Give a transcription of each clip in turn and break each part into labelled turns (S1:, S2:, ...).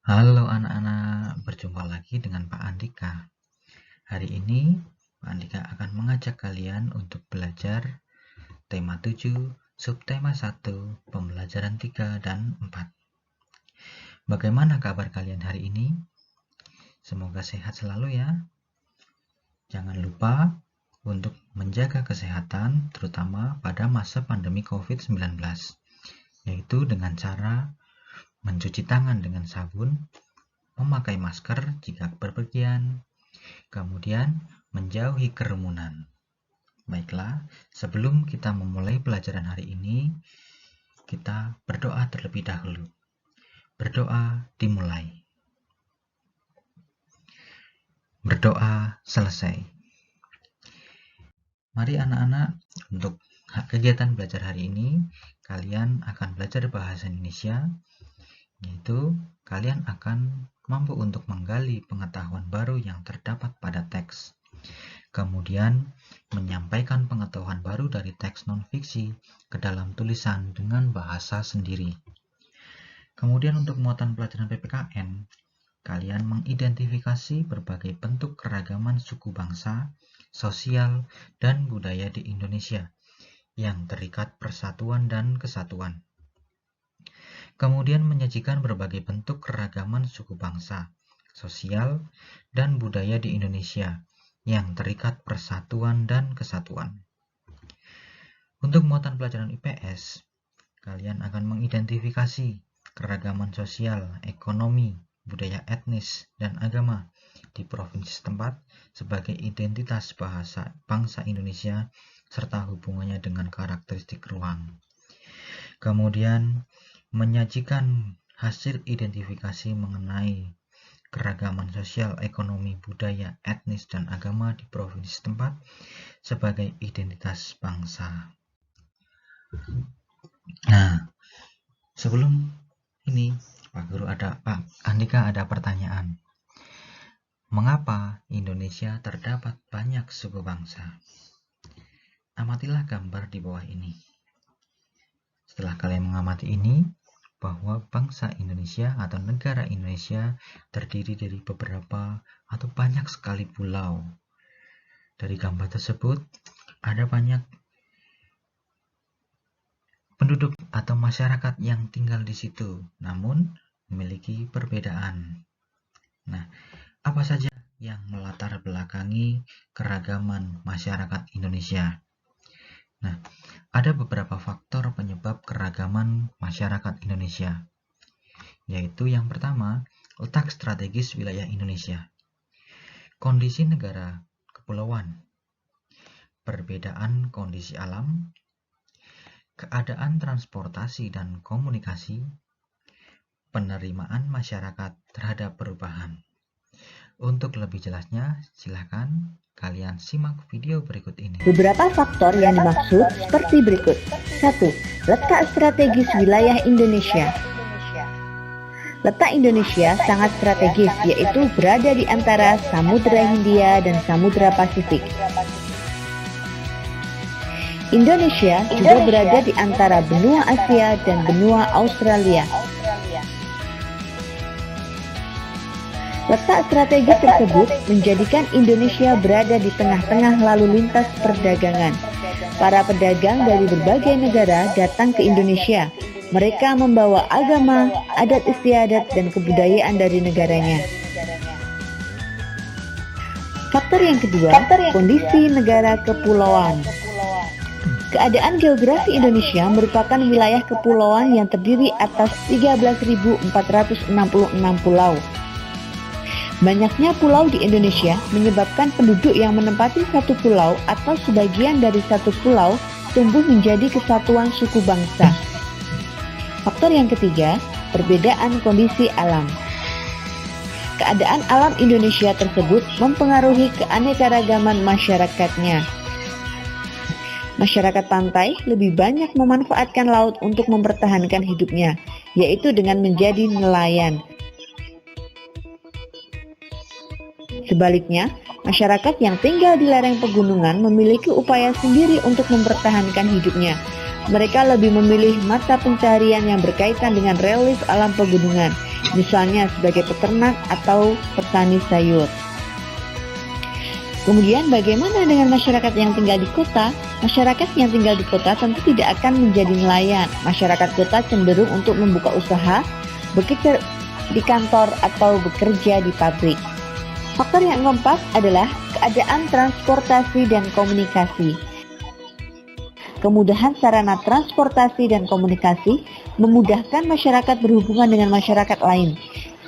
S1: Halo anak-anak, berjumpa lagi dengan Pak Andika. Hari ini Pak Andika akan mengajak kalian untuk belajar tema 7, subtema 1, pembelajaran 3 dan 4. Bagaimana kabar kalian hari ini? Semoga sehat selalu ya. Jangan lupa untuk menjaga kesehatan, terutama pada masa pandemi COVID-19, yaitu dengan cara mencuci tangan dengan sabun, memakai masker jika berpergian, kemudian menjauhi kerumunan. Baiklah, sebelum kita memulai pelajaran hari ini, kita berdoa terlebih dahulu. Berdoa dimulai. Berdoa selesai. Mari anak-anak, untuk kegiatan belajar hari ini, kalian akan belajar bahasa Indonesia, yaitu kalian akan mampu untuk menggali pengetahuan baru yang terdapat pada teks. Kemudian, menyampaikan pengetahuan baru dari teks non-fiksi ke dalam tulisan dengan bahasa sendiri. Kemudian untuk muatan pelajaran PPKN, kalian mengidentifikasi berbagai bentuk keragaman suku bangsa, sosial, dan budaya di Indonesia yang terikat persatuan dan kesatuan. Kemudian menyajikan berbagai bentuk keragaman suku bangsa, sosial, dan budaya di Indonesia yang terikat persatuan dan kesatuan. Untuk muatan pelajaran IPS, kalian akan mengidentifikasi keragaman sosial, ekonomi, budaya etnis, dan agama di provinsi setempat sebagai identitas bahasa bangsa Indonesia serta hubungannya dengan karakteristik ruang. Kemudian menyajikan hasil identifikasi mengenai keragaman sosial, ekonomi, budaya, etnis, dan agama di provinsi setempat sebagai identitas bangsa. Nah, sebelum ini Pak Andika ada pertanyaan. Mengapa Indonesia terdapat banyak suku bangsa? Amatilah gambar di bawah ini. Setelah kalian mengamati ini, bahwa bangsa Indonesia atau negara Indonesia terdiri dari beberapa atau banyak sekali pulau. Dari gambar tersebut, ada banyak penduduk atau masyarakat yang tinggal di situ, namun memiliki perbedaan. Nah, apa saja yang melatar belakangi keragaman masyarakat Indonesia? Nah, ada beberapa faktor penyebab keragaman masyarakat Indonesia, yaitu yang pertama, letak strategis wilayah Indonesia, kondisi negara kepulauan, perbedaan kondisi alam, keadaan transportasi dan komunikasi, penerimaan masyarakat terhadap perubahan. Untuk lebih jelasnya, silakan kalian simak video berikut ini.
S2: Beberapa faktor yang dimaksud seperti berikut. 1. Letak strategis wilayah Indonesia. Letak Indonesia sangat strategis, yaitu berada di antara Samudra Hindia dan Samudra Pasifik. Indonesia juga berada di antara benua Asia dan benua Australia. Letak strategis tersebut menjadikan Indonesia berada di tengah-tengah lalu lintas perdagangan. Para pedagang dari berbagai negara datang ke Indonesia. Mereka membawa agama, adat istiadat, dan kebudayaan dari negaranya. Faktor yang kedua, kondisi negara kepulauan. Keadaan geografi Indonesia merupakan wilayah kepulauan yang terdiri atas 13.466 pulau. Banyaknya pulau di Indonesia menyebabkan penduduk yang menempati satu pulau atau sebagian dari satu pulau tumbuh menjadi kesatuan suku bangsa. Faktor yang ketiga, perbedaan kondisi alam. Keadaan alam Indonesia tersebut mempengaruhi keanekaragaman masyarakatnya. Masyarakat pantai lebih banyak memanfaatkan laut untuk mempertahankan hidupnya, yaitu dengan menjadi nelayan. Sebaliknya, masyarakat yang tinggal di lereng pegunungan memiliki upaya sendiri untuk mempertahankan hidupnya. Mereka lebih memilih mata pencarian yang berkaitan dengan relief alam pegunungan, misalnya sebagai peternak atau petani sayur. Kemudian bagaimana dengan masyarakat yang tinggal di kota? Masyarakat yang tinggal di kota tentu tidak akan menjadi nelayan. Masyarakat kota cenderung untuk membuka usaha, bekerja di kantor atau bekerja di pabrik. Faktor yang keempat adalah keadaan transportasi dan komunikasi. Kemudahan sarana transportasi dan komunikasi memudahkan masyarakat berhubungan dengan masyarakat lain.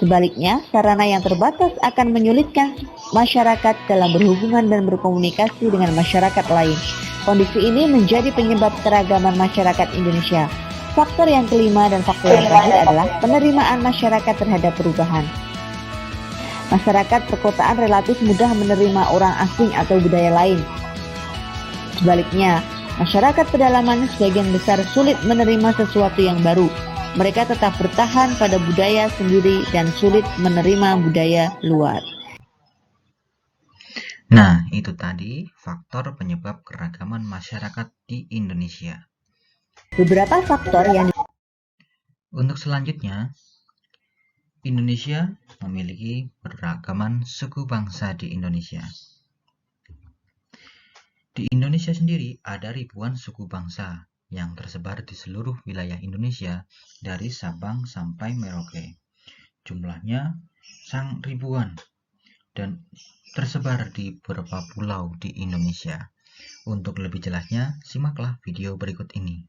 S2: Sebaliknya, sarana yang terbatas akan menyulitkan masyarakat dalam berhubungan dan berkomunikasi dengan masyarakat lain. Kondisi ini menjadi penyebab keragaman masyarakat Indonesia. Faktor yang kelima dan faktor yang terakhir adalah penerimaan masyarakat terhadap perubahan. Masyarakat perkotaan relatif mudah menerima orang asing atau budaya lain. Sebaliknya, masyarakat pedalaman sebagian besar sulit menerima sesuatu yang baru. Mereka tetap bertahan pada budaya sendiri dan sulit menerima budaya luar.
S1: Nah, itu tadi faktor penyebab keragaman masyarakat di Indonesia.
S2: Beberapa faktor yang
S1: Untuk selanjutnya, Indonesia memiliki beragaman suku bangsa di Indonesia. Di Indonesia sendiri ada ribuan suku bangsa yang tersebar di seluruh wilayah Indonesia dari Sabang sampai Merauke. Jumlahnya sangat ribuan dan tersebar di beberapa pulau di Indonesia. Untuk lebih jelasnya, simaklah video berikut ini.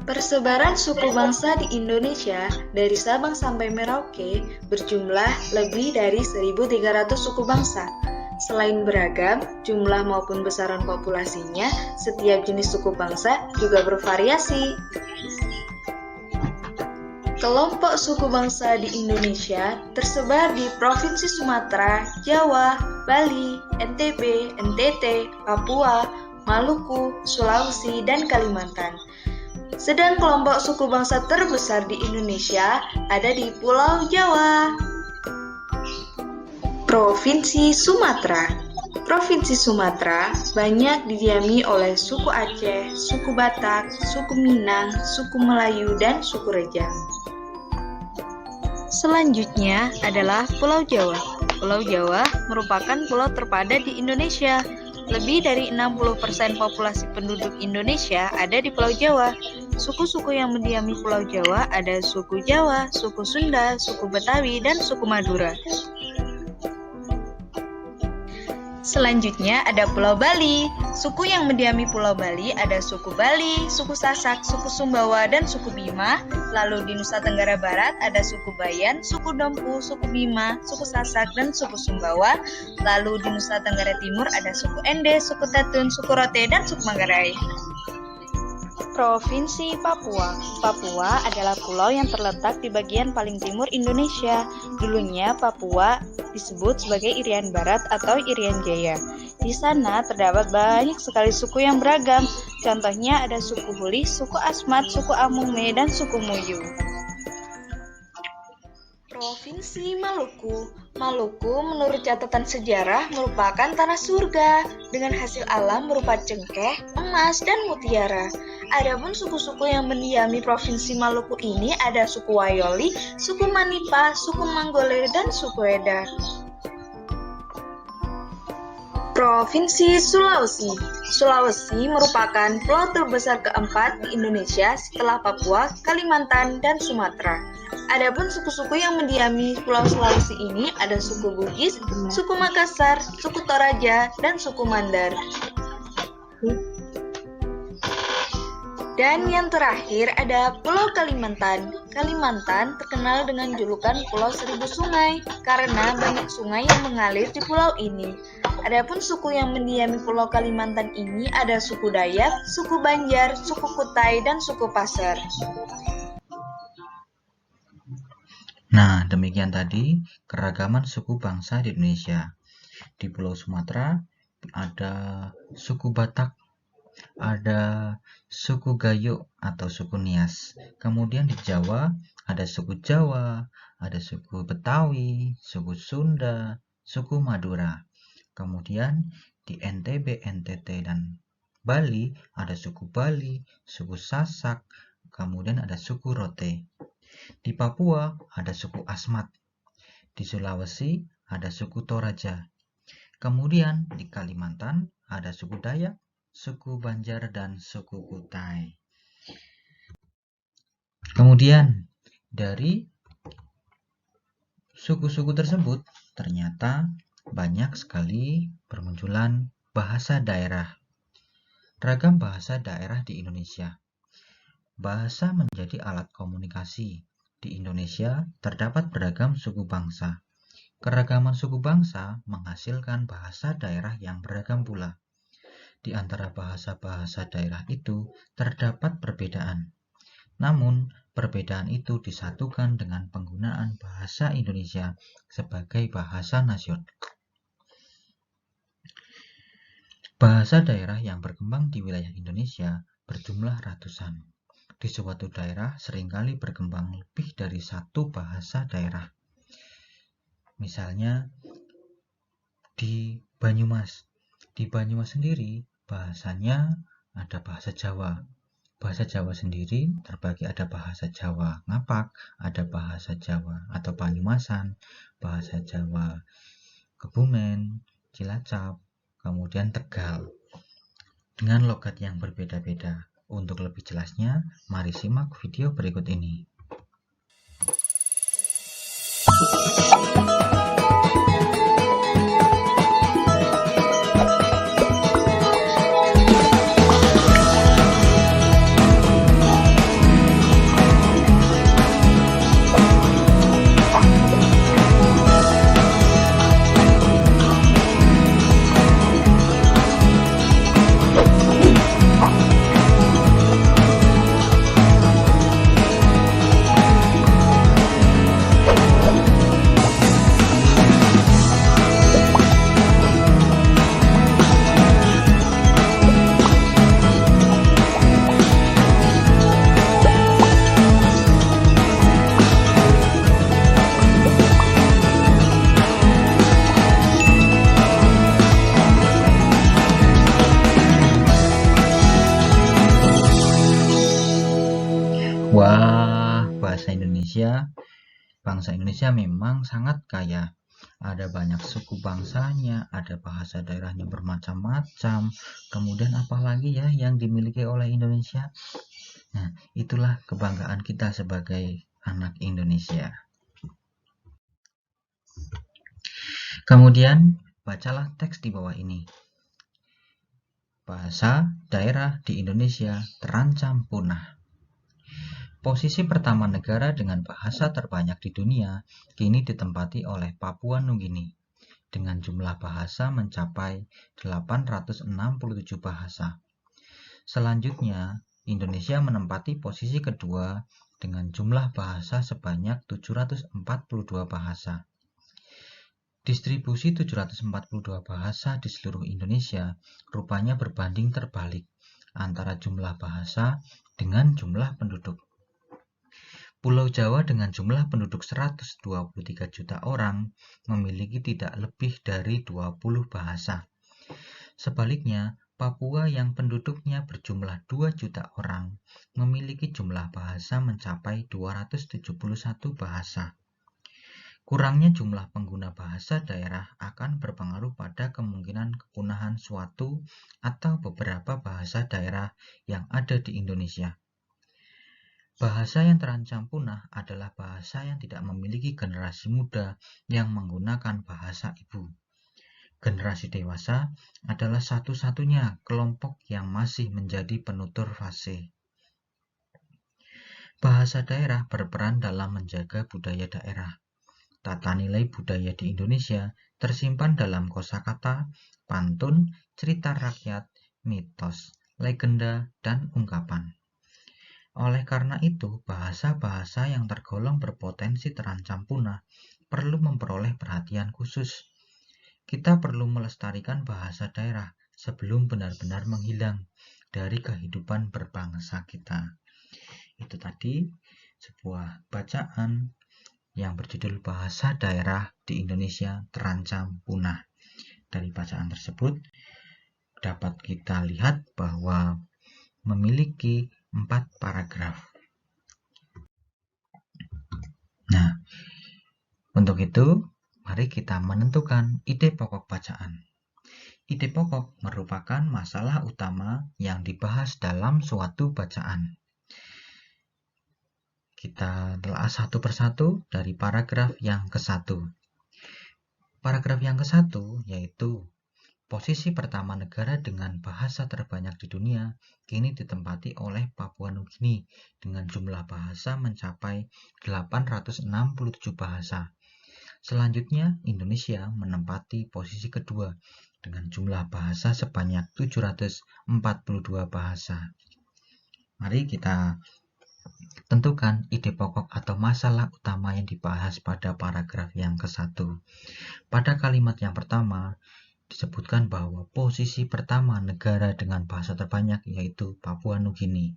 S3: Persebaran suku bangsa di Indonesia dari Sabang sampai Merauke berjumlah lebih dari 1.300 suku bangsa. Selain beragam, jumlah maupun besaran populasinya, setiap jenis suku bangsa juga bervariasi. Kelompok suku bangsa di Indonesia tersebar di Provinsi Sumatera, Jawa, Bali, NTB, NTT, Papua, Maluku, Sulawesi, dan Kalimantan. Sedang kelompok suku bangsa terbesar di Indonesia ada di Pulau Jawa. Provinsi Sumatera. Provinsi Sumatera banyak didiami oleh suku Aceh, suku Batak, suku Minang, suku Melayu, dan suku Rejang. Selanjutnya adalah Pulau Jawa. Pulau Jawa merupakan pulau terpadat di Indonesia. Lebih dari 60% populasi penduduk Indonesia ada di Pulau Jawa. Suku-suku yang mendiami Pulau Jawa ada suku Jawa, suku Sunda, suku Betawi, dan suku Madura. Selanjutnya ada Pulau Bali. Suku yang mendiami Pulau Bali ada suku Bali, suku Sasak, suku Sumbawa, dan suku Bima. Lalu di Nusa Tenggara Barat ada suku Bayan, suku Dompu, suku Bima, suku Sasak, dan suku Sumbawa. Lalu di Nusa Tenggara Timur ada suku Ende, suku Tatun, suku Rote, dan suku Manggarai. Provinsi Papua. Papua adalah pulau yang terletak di bagian paling timur Indonesia. Dulunya Papua disebut sebagai Irian Barat atau Irian Jaya. Di sana terdapat banyak sekali suku yang beragam. Contohnya ada suku Huli, suku Asmat, suku Amume, dan suku Muyu. Provinsi Maluku. Maluku menurut catatan sejarah merupakan tanah surga dengan hasil alam berupa cengkeh, emas, dan mutiara. Adapun suku-suku yang mendiami Provinsi Maluku ini ada suku Wayoli, suku Manipa, suku Manggole, dan suku Weda. Provinsi Sulawesi. Sulawesi merupakan pulau terbesar keempat di Indonesia setelah Papua, Kalimantan, dan Sumatera. Adapun suku-suku yang mendiami Pulau Sulawesi ini ada suku Bugis, suku Makassar, suku Toraja, dan suku Mandar. Dan yang terakhir ada Pulau Kalimantan. Kalimantan terkenal dengan julukan Pulau Seribu Sungai karena banyak sungai yang mengalir di pulau ini. Adapun suku yang mendiami Pulau Kalimantan ini ada suku Dayak, suku Banjar, suku Kutai, dan suku Pasir.
S1: Nah, demikian tadi keragaman suku bangsa di Indonesia. Di Pulau Sumatera ada suku Batak, ada suku Gayo atau suku Nias. Kemudian di Jawa ada suku Jawa, ada suku Betawi, suku Sunda, suku Madura. Kemudian di NTB, NTT, dan Bali ada suku Bali, suku Sasak, kemudian ada suku Rote. Di Papua ada suku Asmat. Di Sulawesi ada suku Toraja. Kemudian di Kalimantan ada suku Dayak, suku Banjar, dan suku Kutai. Kemudian dari suku-suku tersebut ternyata banyak sekali bermunculan bahasa daerah. Ragam bahasa daerah di Indonesia. Bahasa menjadi alat komunikasi. Di Indonesia terdapat beragam suku bangsa. Keragaman suku bangsa menghasilkan bahasa daerah yang beragam pula. Di antara bahasa-bahasa daerah itu terdapat perbedaan. Namun, perbedaan itu disatukan dengan penggunaan bahasa Indonesia sebagai bahasa nasional. Bahasa daerah yang berkembang di wilayah Indonesia berjumlah ratusan. Di suatu daerah seringkali berkembang lebih dari satu bahasa daerah. Misalnya di Banyumas. Di Banyumas sendiri bahasanya ada bahasa Jawa. Bahasa Jawa sendiri terbagi ada bahasa Jawa Ngapak, ada bahasa Jawa atau Banyumasan, bahasa Jawa Kebumen, Cilacap, kemudian Tegal. Dengan logat yang berbeda-beda. Untuk lebih jelasnya, mari simak video berikut ini. Wah, bahasa Indonesia, bangsa Indonesia memang sangat kaya. Ada banyak suku bangsanya, ada bahasa daerahnya bermacam-macam. Kemudian apalagi ya yang dimiliki oleh Indonesia? Nah, itulah kebanggaan kita sebagai anak Indonesia. Kemudian, bacalah teks di bawah ini. Bahasa daerah di Indonesia terancam punah. Posisi pertama negara dengan bahasa terbanyak di dunia kini ditempati oleh Papua Nugini dengan jumlah bahasa mencapai 867 bahasa. Selanjutnya, Indonesia menempati posisi kedua dengan jumlah bahasa sebanyak 742 bahasa. Distribusi 742 bahasa di seluruh Indonesia rupanya berbanding terbalik antara jumlah bahasa dengan jumlah penduduk. Pulau Jawa dengan jumlah penduduk 123 juta orang memiliki tidak lebih dari 20 bahasa. Sebaliknya, Papua yang penduduknya berjumlah 2 juta orang memiliki jumlah bahasa mencapai 271 bahasa. Kurangnya jumlah pengguna bahasa daerah akan berpengaruh pada kemungkinan kepunahan suatu atau beberapa bahasa daerah yang ada di Indonesia. Bahasa yang terancam punah adalah bahasa yang tidak memiliki generasi muda yang menggunakan bahasa ibu. Generasi dewasa adalah satu-satunya kelompok yang masih menjadi penutur fase. Bahasa daerah berperan dalam menjaga budaya daerah. Tata nilai budaya di Indonesia tersimpan dalam kosakata, pantun, cerita rakyat, mitos, legenda, dan ungkapan. Oleh karena itu, bahasa-bahasa yang tergolong berpotensi terancam punah perlu memperoleh perhatian khusus. Kita perlu melestarikan bahasa daerah sebelum benar-benar menghilang dari kehidupan berbangsa kita. Itu tadi sebuah bacaan yang berjudul Bahasa Daerah di Indonesia Terancam Punah. Dari bacaan tersebut dapat kita lihat bahwa memiliki 4 paragraf. Untuk itu, mari kita menentukan ide pokok bacaan. Ide pokok merupakan masalah utama yang dibahas dalam suatu bacaan. Kita telah satu persatu dari paragraf yang ke-1. Paragraf yang ke-1 yaitu posisi pertama negara dengan bahasa terbanyak di dunia kini ditempati oleh Papua Nugini dengan jumlah bahasa mencapai 867 bahasa. Selanjutnya, Indonesia menempati posisi kedua dengan jumlah bahasa sebanyak 742 bahasa. Mari kita tentukan ide pokok atau masalah utama yang dibahas pada paragraf yang ke-1. Pada kalimat yang pertama, disebutkan bahwa posisi pertama negara dengan bahasa terbanyak yaitu Papua Nugini.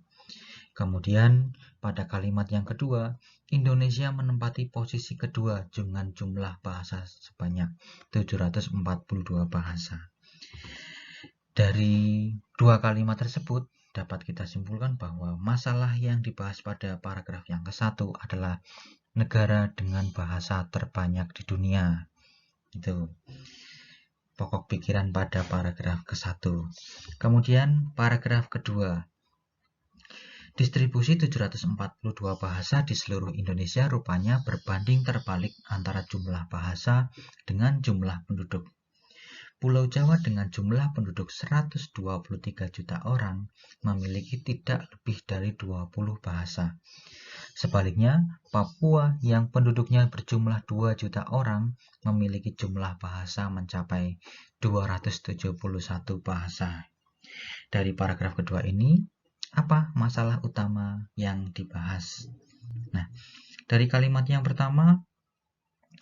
S1: Kemudian pada kalimat yang kedua, Indonesia menempati posisi kedua dengan jumlah bahasa sebanyak 742 bahasa. Dari dua kalimat tersebut dapat kita simpulkan bahwa masalah yang dibahas pada paragraf yang ke-1 adalah negara dengan bahasa terbanyak di dunia. Itu pokok pikiran pada paragraf ke-1. Kemudian paragraf kedua. Distribusi 742 bahasa di seluruh Indonesia rupanya berbanding terbalik antara jumlah bahasa dengan jumlah penduduk. Pulau Jawa dengan jumlah penduduk 123 juta orang memiliki tidak lebih dari 20 bahasa. Sebaliknya, Papua yang penduduknya berjumlah 2 juta orang memiliki jumlah bahasa mencapai 271 bahasa. Dari paragraf kedua ini, apa masalah utama yang dibahas? Nah, dari kalimat yang pertama,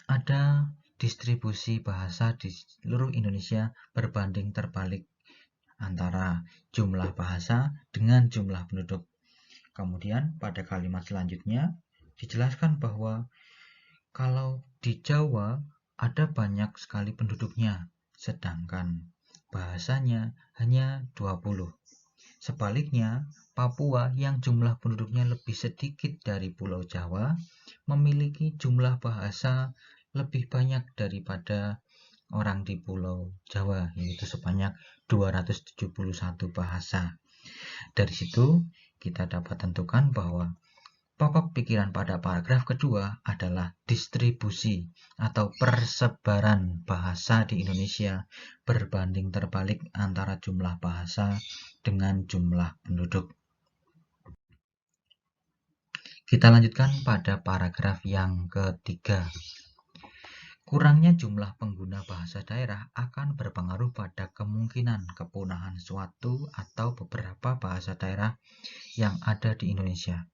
S1: ada distribusi bahasa di seluruh Indonesia berbanding terbalik antara jumlah bahasa dengan jumlah penduduk. Kemudian pada kalimat selanjutnya dijelaskan bahwa kalau di Jawa ada banyak sekali penduduknya, sedangkan bahasanya hanya 20. Sebaliknya, Papua yang jumlah penduduknya lebih sedikit dari Pulau Jawa memiliki jumlah bahasa lebih banyak daripada orang di Pulau Jawa, yaitu sebanyak 271 bahasa. Dari situ, kita dapat tentukan bahwa pokok pikiran pada paragraf kedua adalah distribusi atau persebaran bahasa di Indonesia berbanding terbalik antara jumlah bahasa dengan jumlah penduduk. Kita lanjutkan pada paragraf yang ketiga. Kurangnya jumlah pengguna bahasa daerah akan berpengaruh pada kemungkinan kepunahan suatu atau beberapa bahasa daerah yang ada di Indonesia.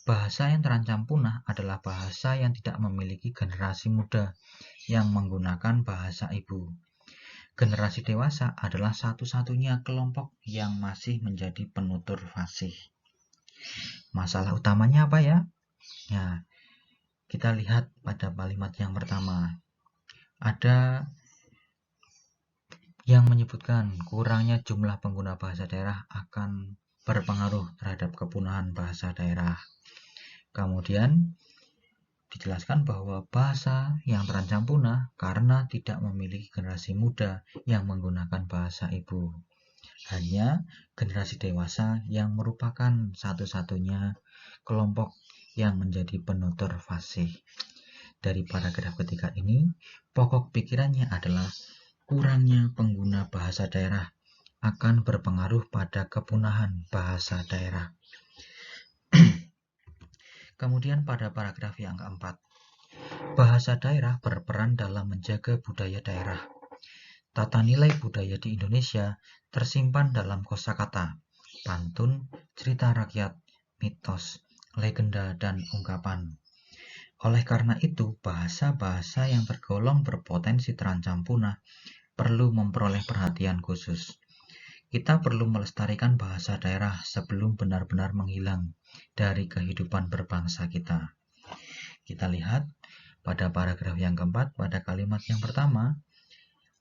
S1: Bahasa yang terancam punah adalah bahasa yang tidak memiliki generasi muda yang menggunakan bahasa ibu. Generasi dewasa adalah satu-satunya kelompok yang masih menjadi penutur fasih. Masalah utamanya apa ya? Ya, kita lihat pada kalimat yang pertama. Ada yang menyebutkan kurangnya jumlah pengguna bahasa daerah akan berpengaruh terhadap kepunahan bahasa daerah. Kemudian dijelaskan bahwa bahasa yang terancam punah karena tidak memiliki generasi muda yang menggunakan bahasa ibu. Hanya generasi dewasa yang merupakan satu-satunya kelompok yang menjadi penutur fasih. Dari paragraf ketiga ini, pokok pikirannya adalah kurangnya pengguna bahasa daerah akan berpengaruh pada kepunahan bahasa daerah. Kemudian pada paragraf yang keempat, bahasa daerah berperan dalam menjaga budaya daerah. Tata nilai budaya di Indonesia tersimpan dalam kosakata, pantun, cerita rakyat, mitos, legenda, dan ungkapan. Oleh karena itu, bahasa-bahasa yang tergolong berpotensi terancam punah perlu memperoleh perhatian khusus. Kita perlu melestarikan bahasa daerah sebelum benar-benar menghilang dari kehidupan berbangsa kita. Kita lihat pada paragraf yang keempat, pada kalimat yang pertama,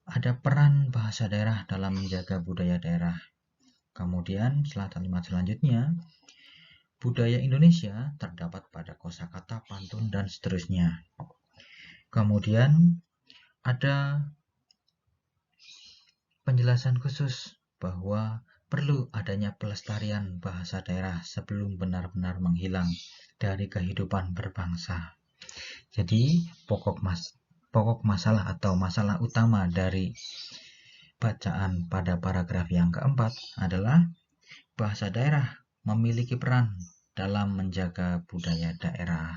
S1: ada peran bahasa daerah dalam menjaga budaya daerah. Kemudian setelah kalimat selanjutnya, budaya Indonesia terdapat pada kosakata, pantun, dan seterusnya. Kemudian ada penjelasan khusus bahwa perlu adanya pelestarian bahasa daerah sebelum benar-benar menghilang dari kehidupan berbangsa. Jadi pokok masalah atau masalah utama dari bacaan pada paragraf yang keempat adalah bahasa daerah memiliki peran dalam menjaga budaya daerah.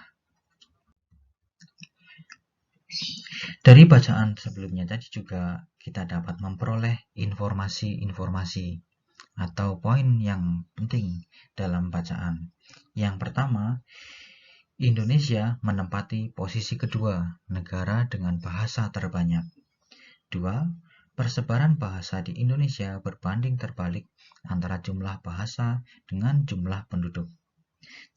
S1: Dari bacaan sebelumnya tadi juga kita dapat memperoleh informasi-informasi atau poin yang penting dalam bacaan. Yang pertama, Indonesia menempati posisi kedua negara dengan bahasa terbanyak. 2. Persebaran bahasa di Indonesia berbanding terbalik antara jumlah bahasa dengan jumlah penduduk.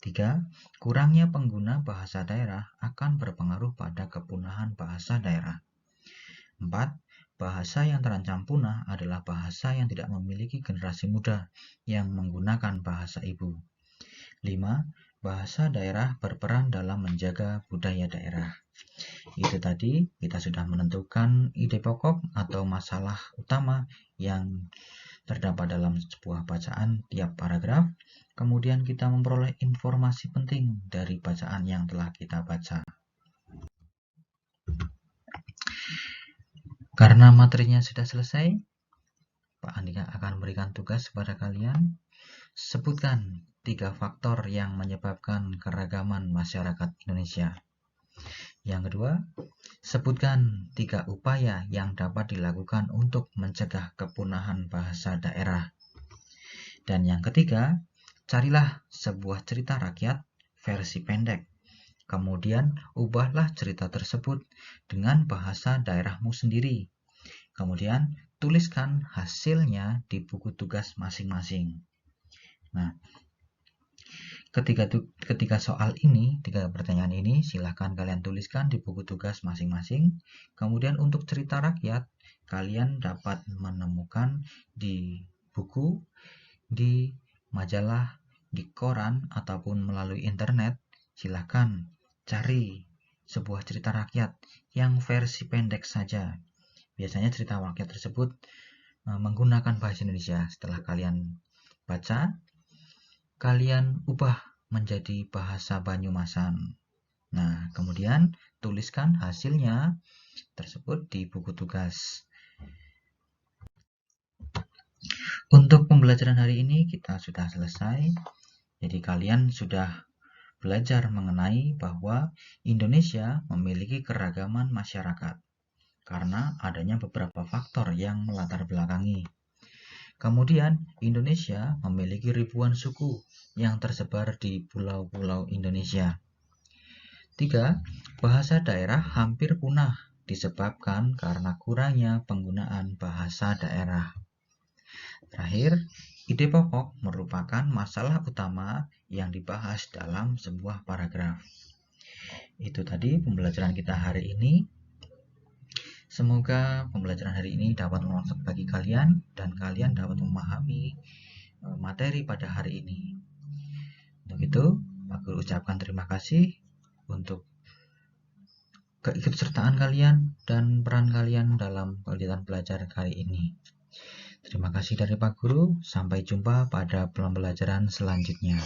S1: 3. Kurangnya pengguna bahasa daerah akan berpengaruh pada kepunahan bahasa daerah. 4. Bahasa yang terancam punah adalah bahasa yang tidak memiliki generasi muda yang menggunakan bahasa ibu. 5. Bahasa daerah berperan dalam menjaga budaya daerah. Itu tadi kita sudah menentukan ide pokok atau masalah utama yang terdapat dalam sebuah bacaan tiap paragraf. Kemudian kita memperoleh informasi penting dari bacaan yang telah kita baca. Karena materinya sudah selesai, Pak Andika akan memberikan tugas kepada kalian. Sebutkan 3 faktor yang menyebabkan keragaman masyarakat Indonesia. Yang kedua, sebutkan 3 upaya yang dapat dilakukan untuk mencegah kepunahan bahasa daerah. Dan yang ketiga, carilah sebuah cerita rakyat versi pendek. Kemudian ubahlah cerita tersebut dengan bahasa daerahmu sendiri. Kemudian tuliskan hasilnya di buku tugas masing-masing. Nah, ketika soal ini, 3 pertanyaan ini, silahkan kalian tuliskan di buku tugas masing-masing. Kemudian untuk cerita rakyat, kalian dapat menemukan di buku, di majalah, di koran, ataupun melalui internet. Silahkan cari sebuah cerita rakyat yang versi pendek saja. Biasanya cerita rakyat tersebut menggunakan bahasa Indonesia. Setelah kalian baca, kalian ubah menjadi bahasa Banyumasan. Nah, kemudian tuliskan hasilnya tersebut di buku tugas. Untuk pembelajaran hari ini kita sudah selesai. Jadi kalian sudah belajar mengenai bahwa Indonesia memiliki keragaman masyarakat karena adanya beberapa faktor yang melatar belakangi. Kemudian, Indonesia memiliki ribuan suku yang tersebar di pulau-pulau Indonesia. 3. Bahasa daerah hampir punah disebabkan karena kurangnya penggunaan bahasa daerah. Terakhir, ide pokok merupakan masalah utama yang dibahas dalam sebuah paragraf. Itu tadi pembelajaran kita hari ini. Semoga pembelajaran hari ini dapat bermanfaat bagi kalian dan kalian dapat memahami materi pada hari ini. Untuk itu, Pak Guru ucapkan terima kasih untuk keikutsertaan kalian dan peran kalian dalam kegiatan belajar kali ini. Terima kasih dari Pak Guru, sampai jumpa pada pembelajaran selanjutnya.